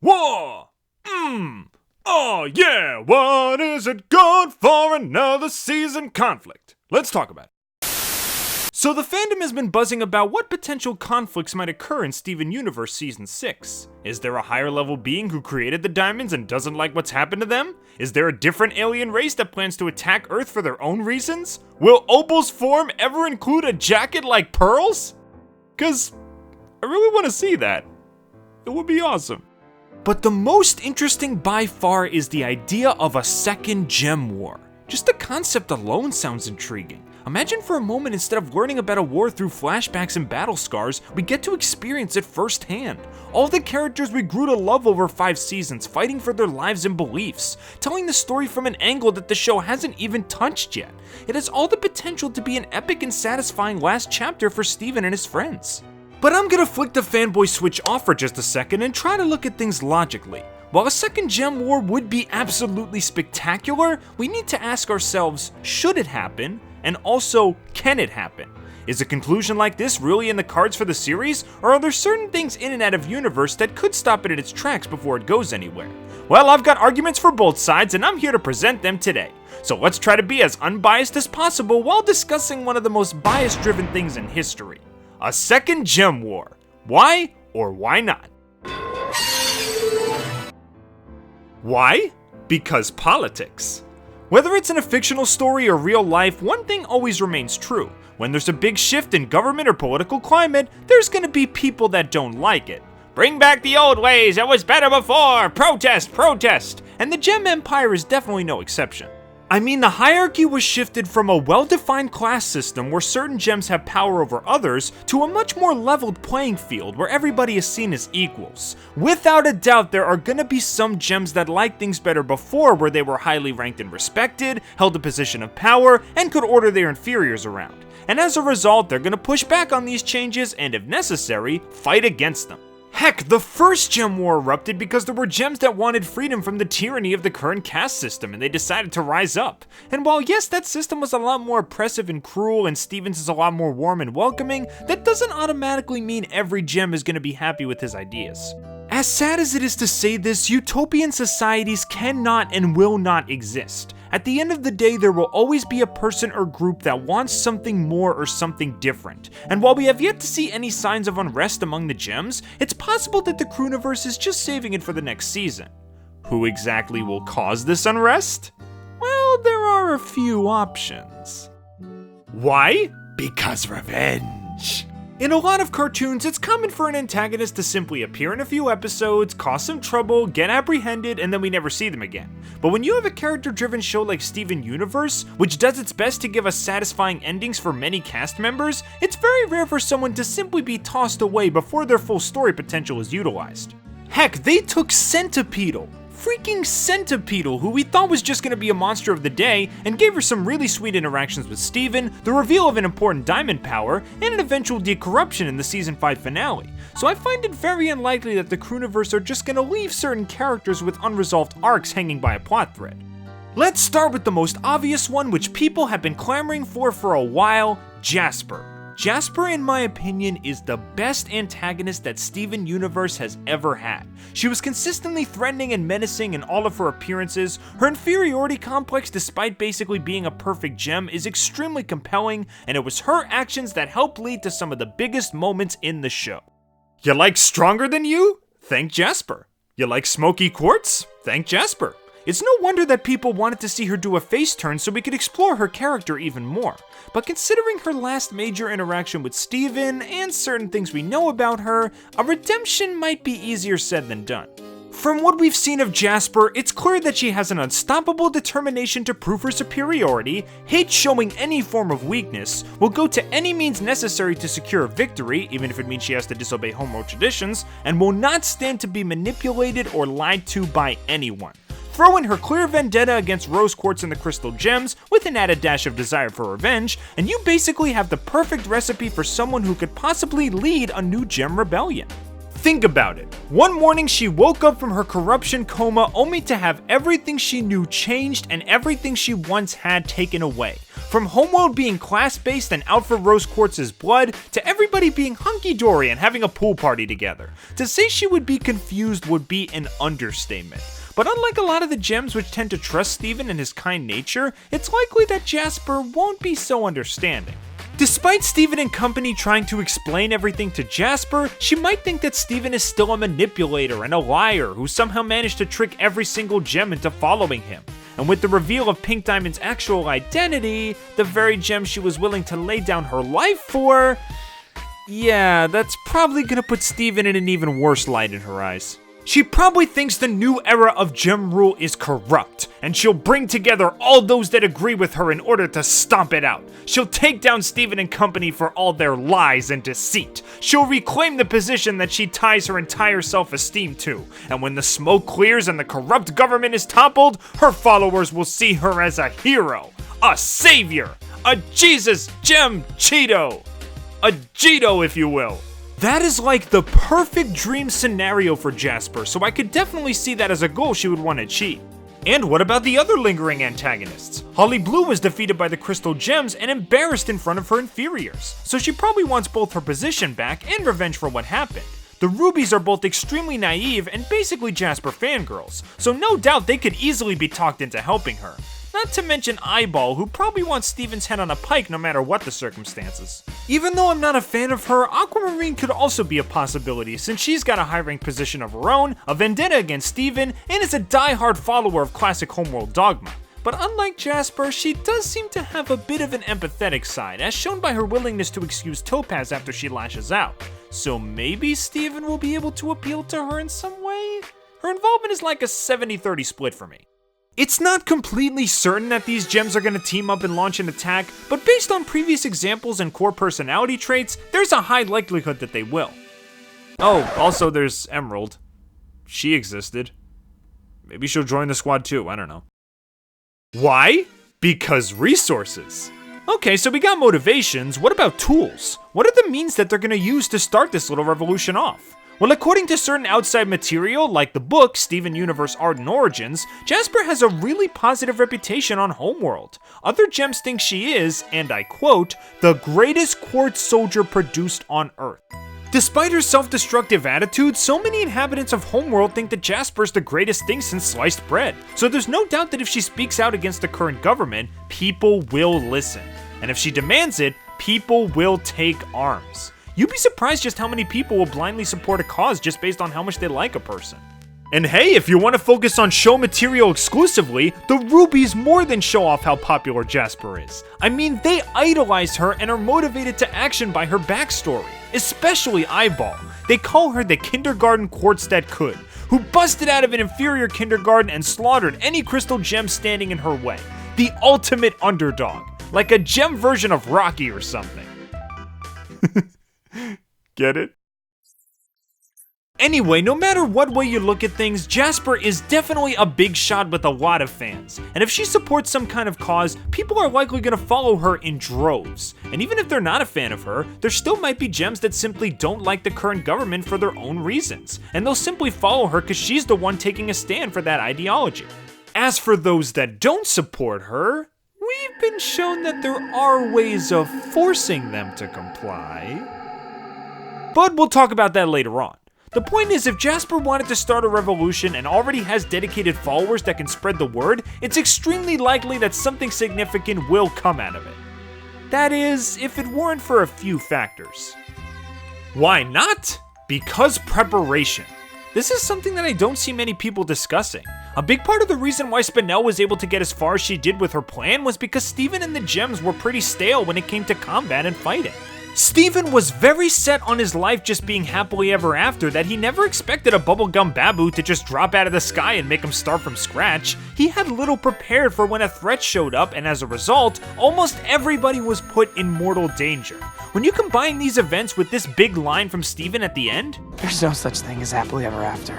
Whoa! Oh yeah, what is it good for another season conflict? Let's talk about it. So the fandom has been buzzing about what potential conflicts might occur in Steven Universe Season 6. Is there a higher level being who created the diamonds and doesn't like what's happened to them? Is there a different alien race that plans to attack Earth for their own reasons? Will Opal's form ever include a jacket like Pearl's? Cause I really want to see that. It would be awesome. But the most interesting by far is the idea of a second gem war. Just the concept alone sounds intriguing. Imagine for a moment, instead of learning about a war through flashbacks and battle scars, we get to experience it firsthand. All the characters we grew to love over 5 seasons, fighting for their lives and beliefs, telling the story from an angle that the show hasn't even touched yet. It has all the potential to be an epic and satisfying last chapter for Steven and his friends. But I'm gonna flick the fanboy switch off for just a second and try to look at things logically. While a second gem war would be absolutely spectacular, we need to ask ourselves, should it happen? And also, can it happen? Is a conclusion like this really in the cards for the series, or are there certain things in and out of universe that could stop it in its tracks before it goes anywhere? Well, I've got arguments for both sides, and I'm here to present them today. So let's try to be as unbiased as possible while discussing one of the most bias-driven things in history. A second gem war. Why or why not? Why? Because politics. Whether it's in a fictional story or real life, one thing always remains true. When there's a big shift in government or political climate, there's gonna be people that don't like it. Bring back the old ways, it was better before! Protest, protest! And the Gem Empire is definitely no exception. I mean, the hierarchy was shifted from a well-defined class system where certain gems have power over others to a much more leveled playing field where everybody is seen as equals. Without a doubt, there are gonna be some gems that liked things better before, where they were highly ranked and respected, held a position of power, and could order their inferiors around. And as a result, they're gonna push back on these changes and, if necessary, fight against them. Heck, the first gem war erupted because there were gems that wanted freedom from the tyranny of the current caste system, and they decided to rise up. And while yes, that system was a lot more oppressive and cruel, and Stevens is a lot more warm and welcoming, that doesn't automatically mean every gem is going to be happy with his ideas. As sad as it is to say this, utopian societies cannot and will not exist. At the end of the day, there will always be a person or group that wants something more or something different. And while we have yet to see any signs of unrest among the gems, it's possible that the Crewniverse is just saving it for the next season. Who exactly will cause this unrest? Well, there are a few options. Why? Because revenge. In a lot of cartoons, it's common for an antagonist to simply appear in a few episodes, cause some trouble, get apprehended, and then we never see them again. But when you have a character-driven show like Steven Universe, which does its best to give us satisfying endings for many cast members, it's very rare for someone to simply be tossed away before their full story potential is utilized. Heck, they took Centipedal, freaking Centipedal, who we thought was just gonna be a monster of the day, and gave her some really sweet interactions with Steven, the reveal of an important diamond power, and an eventual decorruption in the season 5 finale. So I find it very unlikely that the Crewniverse are just gonna leave certain characters with unresolved arcs hanging by a plot thread. Let's start with the most obvious one, which people have been clamoring for a while, Jasper. Jasper, in my opinion, is the best antagonist that Steven Universe has ever had. She was consistently threatening and menacing in all of her appearances. Her inferiority complex, despite basically being a perfect gem, is extremely compelling, and it was her actions that helped lead to some of the biggest moments in the show. You like stronger than you? Thank Jasper. You like smoky quartz? Thank Jasper. It's no wonder that people wanted to see her do a face turn so we could explore her character even more. But considering her last major interaction with Steven, and certain things we know about her, a redemption might be easier said than done. From what we've seen of Jasper, it's clear that she has an unstoppable determination to prove her superiority, hates showing any form of weakness, will go to any means necessary to secure a victory, even if it means she has to disobey homeworld traditions, and will not stand to be manipulated or lied to by anyone. Throw in her clear vendetta against rose quartz and the crystal gems, with an added dash of desire for revenge, and you basically have the perfect recipe for someone who could possibly lead a new gem rebellion. Think about it. One morning she woke up from her corruption coma only to have everything she knew changed and everything she once had taken away. From Homeworld being class-based and out for Rose Quartz's blood, to everybody being hunky-dory and having a pool party together. To say she would be confused would be an understatement. But unlike a lot of the gems which tend to trust Steven and his kind nature, it's likely that Jasper won't be so understanding. Despite Steven and company trying to explain everything to Jasper, she might think that Steven is still a manipulator and a liar who somehow managed to trick every single gem into following him. And with the reveal of Pink Diamond's actual identity, the very gem she was willing to lay down her life for, yeah, that's probably gonna put Steven in an even worse light in her eyes. She probably thinks the new era of gem rule is corrupt, and she'll bring together all those that agree with her in order to stomp it out. She'll take down Steven and company for all their lies and deceit. She'll reclaim the position that she ties her entire self-esteem to, and when the smoke clears and the corrupt government is toppled, her followers will see her as a hero, a savior, a Jesus Gem Cheeto, a Cheeto if you will. That is like the perfect dream scenario for Jasper, so I could definitely see that as a goal she would want to achieve. And what about the other lingering antagonists? Holly Blue was defeated by the Crystal Gems and embarrassed in front of her inferiors, so she probably wants both her position back and revenge for what happened. The Rubies are both extremely naive and basically Jasper fangirls, so no doubt they could easily be talked into helping her. Not to mention Eyeball, who probably wants Steven's head on a pike no matter what the circumstances. Even though I'm not a fan of her, Aquamarine could also be a possibility since she's got a high-ranked position of her own, a vendetta against Steven, and is a die-hard follower of classic Homeworld dogma. But unlike Jasper, she does seem to have a bit of an empathetic side, as shown by her willingness to excuse Topaz after she lashes out. So maybe Steven will be able to appeal to her in some way? Her involvement is like a 70-30 split for me. It's not completely certain that these gems are going to team up and launch an attack, but based on previous examples and core personality traits, there's a high likelihood that they will. Oh, also there's Emerald. She existed. Maybe she'll join the squad too, I don't know. Why? Because resources. Okay, so we got motivations, what about tools? What are the means that they're going to use to start this little revolution off? Well, according to certain outside material, like the book, Steven Universe Art and Origins, Jasper has a really positive reputation on Homeworld. Other gems think she is, and I quote, the greatest quartz soldier produced on Earth. Despite her self-destructive attitude, so many inhabitants of Homeworld think that Jasper's the greatest thing since sliced bread. So there's no doubt that if she speaks out against the current government, people will listen. And if she demands it, people will take arms. You'd be surprised just how many people will blindly support a cause just based on how much they like a person. And hey, if you want to focus on show material exclusively, the Rubies more than show off how popular Jasper is. I mean, they idolize her and are motivated to action by her backstory, especially Eyeball. They call her the kindergarten quartz that could, who busted out of an inferior kindergarten and slaughtered any crystal gem standing in her way. The ultimate underdog, like a gem version of Rocky or something. Get it? Anyway, no matter what way you look at things, Jasper is definitely a big shot with a lot of fans. And if she supports some kind of cause, people are likely going to follow her in droves. And even if they're not a fan of her, there still might be gems that simply don't like the current government for their own reasons. And they'll simply follow her because she's the one taking a stand for that ideology. As for those that don't support her, we've been shown that there are ways of forcing them to comply. But we'll talk about that later on. The point is, if Jasper wanted to start a revolution and already has dedicated followers that can spread the word, it's extremely likely that something significant will come out of it. That is, if it weren't for a few factors. Why not? Because preparation. This is something that I don't see many people discussing. A big part of the reason why Spinel was able to get as far as she did with her plan was because Steven and the gems were pretty stale when it came to combat and fighting. Steven was very set on his life just being happily ever after that he never expected a bubblegum babu to just drop out of the sky and make him start from scratch. He had little prepared for when a threat showed up, and as a result, almost everybody was put in mortal danger. When you combine these events with this big line from Steven at the end, "There's no such thing as happily ever after.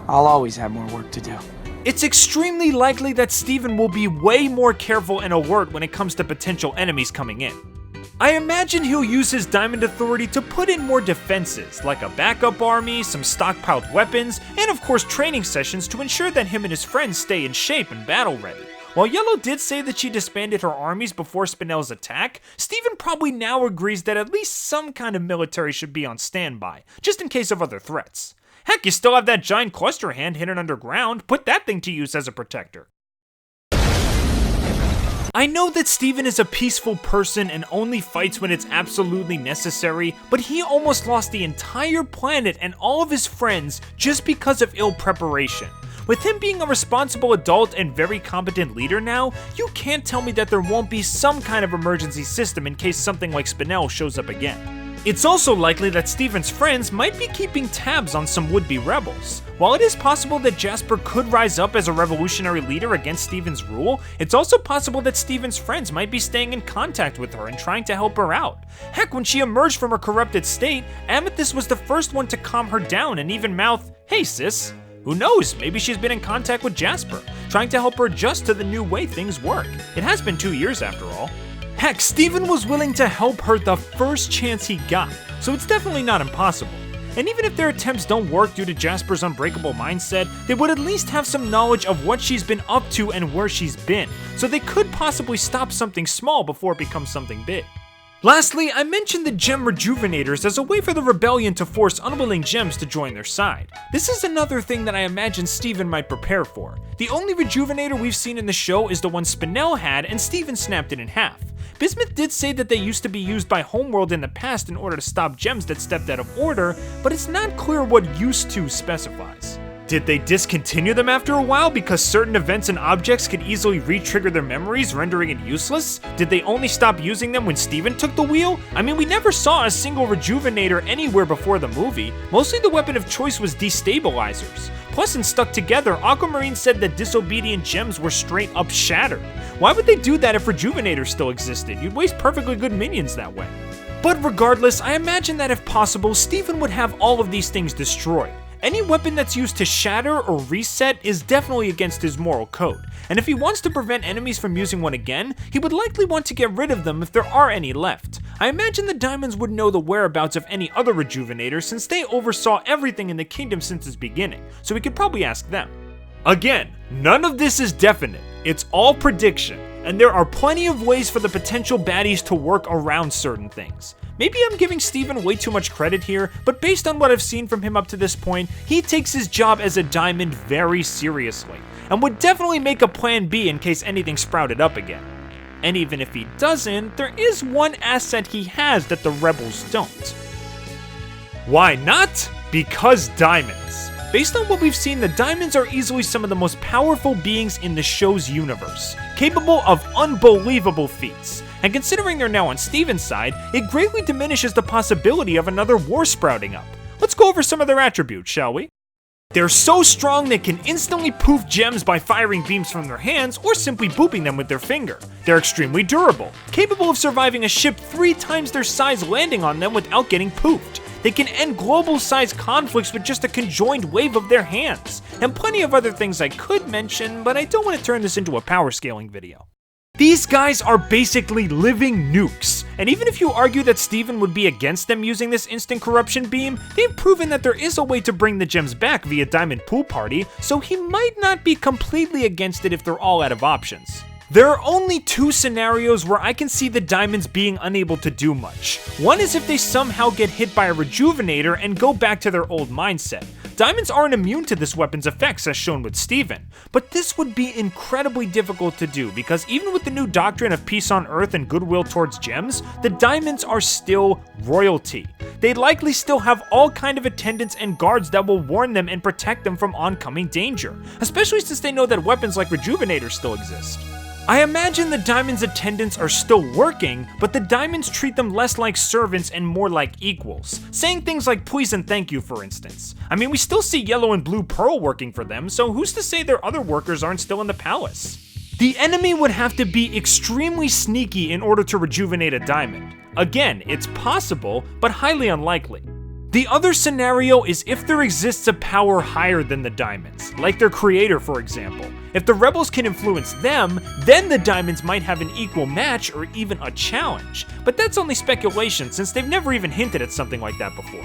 I'll always have more work to do." It's extremely likely that Steven will be way more careful and alert when it comes to potential enemies coming in. I imagine he'll use his Diamond Authority to put in more defenses, like a backup army, some stockpiled weapons, and of course training sessions to ensure that him and his friends stay in shape and battle ready. While Yellow did say that she disbanded her armies before Spinel's attack, Steven probably now agrees that at least some kind of military should be on standby, just in case of other threats. Heck, you still have that giant cluster hand hidden underground, put that thing to use as a protector. I know that Steven is a peaceful person and only fights when it's absolutely necessary, but he almost lost the entire planet and all of his friends just because of ill preparation. With him being a responsible adult and very competent leader now, you can't tell me that there won't be some kind of emergency system in case something like Spinel shows up again. It's also likely that Steven's friends might be keeping tabs on some would-be rebels. While it is possible that Jasper could rise up as a revolutionary leader against Steven's rule, it's also possible that Steven's friends might be staying in contact with her and trying to help her out. Heck, when she emerged from her corrupted state, Amethyst was the first one to calm her down and even mouth, "Hey sis." Who knows, maybe she's been in contact with Jasper, trying to help her adjust to the new way things work. It has been 2 years after all. Heck, Steven was willing to help her the first chance he got, so it's definitely not impossible. And even if their attempts don't work due to Jasper's unbreakable mindset, they would at least have some knowledge of what she's been up to and where she's been, so they could possibly stop something small before it becomes something big. Lastly, I mentioned the Gem Rejuvenators as a way for the Rebellion to force unwilling gems to join their side. This is another thing that I imagine Steven might prepare for. The only Rejuvenator we've seen in the show is the one Spinel had, and Steven snapped it in half. Bismuth did say that they used to be used by Homeworld in the past in order to stop gems that stepped out of order, but it's not clear what "used to" specifies. Did they discontinue them after a while because certain events and objects could easily re-trigger their memories, rendering it useless? Did they only stop using them when Steven took the wheel? I mean, we never saw a single Rejuvenator anywhere before the movie. Mostly the weapon of choice was destabilizers. Plus, in Stuck Together, Aquamarine said that disobedient gems were straight up shattered. Why would they do that if Rejuvenators still existed? You'd waste perfectly good minions that way. But regardless, I imagine that if possible, Steven would have all of these things destroyed. Any weapon that's used to shatter or reset is definitely against his moral code, and if he wants to prevent enemies from using one again, he would likely want to get rid of them if there are any left. I imagine the Diamonds would know the whereabouts of any other Rejuvenators since they oversaw everything in the kingdom since its beginning, so we could probably ask them. Again, none of this is definite, it's all prediction, and there are plenty of ways for the potential baddies to work around certain things. Maybe I'm giving Steven way too much credit here, but based on what I've seen from him up to this point, he takes his job as a Diamond very seriously, and would definitely make a plan B in case anything sprouted up again. And even if he doesn't, there is one asset he has that the rebels don't. Why not? Because diamonds. Based on what we've seen, the diamonds are easily some of the most powerful beings in the show's universe, capable of unbelievable feats. And considering they're now on Steven's side, it greatly diminishes the possibility of another war sprouting up. Let's go over some of their attributes, shall we? They're so strong they can instantly poof gems by firing beams from their hands or simply booping them with their finger. They're extremely durable, capable of surviving a ship 3 times their size landing on them without getting poofed. They can end global-sized conflicts with just a conjoined wave of their hands, and plenty of other things I could mention, but I don't want to turn this into a power scaling video. These guys are basically living nukes, and even if you argue that Steven would be against them using this instant corruption beam, they've proven that there is a way to bring the gems back via Diamond Pool Party, so he might not be completely against it if they're all out of options. There are only 2 scenarios where I can see the diamonds being unable to do much. One is if they somehow get hit by a Rejuvenator and go back to their old mindset. Diamonds aren't immune to this weapon's effects as shown with Steven, but this would be incredibly difficult to do because even with the new doctrine of peace on Earth and goodwill towards gems, the diamonds are still royalty. They likely still have all kind of attendants and guards that will warn them and protect them from oncoming danger, especially since they know that weapons like Rejuvenators still exist. I imagine the Diamonds' attendants are still working, but the Diamonds treat them less like servants and more like equals, saying things like please and thank you for instance. I mean, we still see Yellow and Blue Pearl working for them, so who's to say their other workers aren't still in the palace? The enemy would have to be extremely sneaky in order to rejuvenate a diamond. Again, it's possible, but highly unlikely. The other scenario is if there exists a power higher than the diamonds, like their creator for example. If the rebels can influence them, then the diamonds might have an equal match or even a challenge, but that's only speculation since they've never even hinted at something like that before.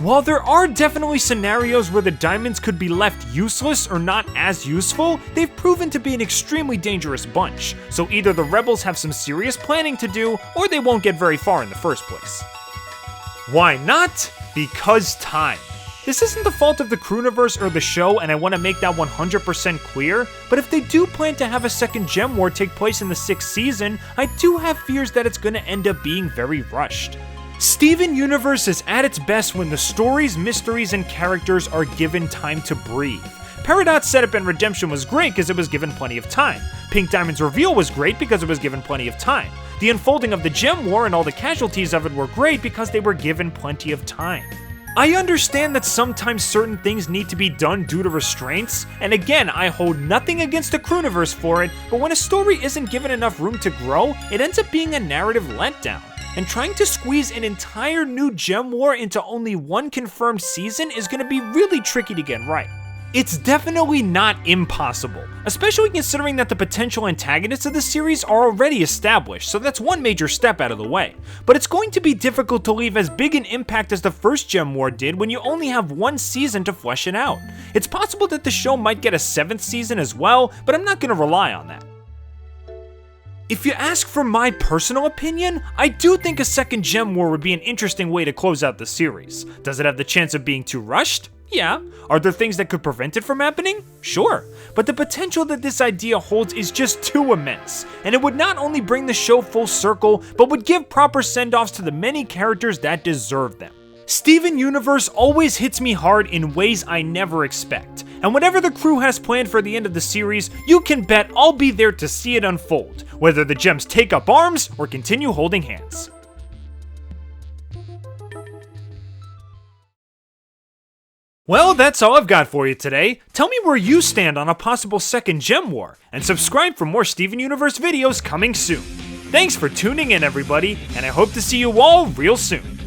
While there are definitely scenarios where the diamonds could be left useless or not as useful, they've proven to be an extremely dangerous bunch, so either the rebels have some serious planning to do, or they won't get very far in the first place. Why not? Because time. This isn't the fault of the Crewniverse or the show, and I want to make that 100% clear, but if they do plan to have a second Gem War take place in the 6th season, I do have fears that it's going to end up being very rushed. Steven Universe is at its best when the stories, mysteries, and characters are given time to breathe. Peridot's setup and redemption was great because it was given plenty of time. Pink Diamond's reveal was great because it was given plenty of time. The unfolding of the Gem War and all the casualties of it were great because they were given plenty of time. I understand that sometimes certain things need to be done due to restraints, and again, I hold nothing against the Crewniverse for it, but when a story isn't given enough room to grow, it ends up being a narrative letdown. And trying to squeeze an entire new Gem War into only one confirmed season is going to be really tricky to get right. It's definitely not impossible, especially considering that the potential antagonists of the series are already established, so that's one major step out of the way. But it's going to be difficult to leave as big an impact as the first Gem War did when you only have one season to flesh it out. It's possible that the show might get a 7th season as well, but I'm not going to rely on that. If you ask for my personal opinion, I do think a second Gem War would be an interesting way to close out the series. Does it have the chance of being too rushed? Yeah. Are there things that could prevent it from happening? Sure. But the potential that this idea holds is just too immense, and it would not only bring the show full circle, but would give proper send-offs to the many characters that deserve them. Steven Universe always hits me hard in ways I never expect, and whatever the crew has planned for the end of the series, you can bet I'll be there to see it unfold, whether the gems take up arms or continue holding hands. Well, that's all I've got for you today. Tell me where you stand on a possible second Gem War, and subscribe for more Steven Universe videos coming soon. Thanks for tuning in, everybody, and I hope to see you all real soon.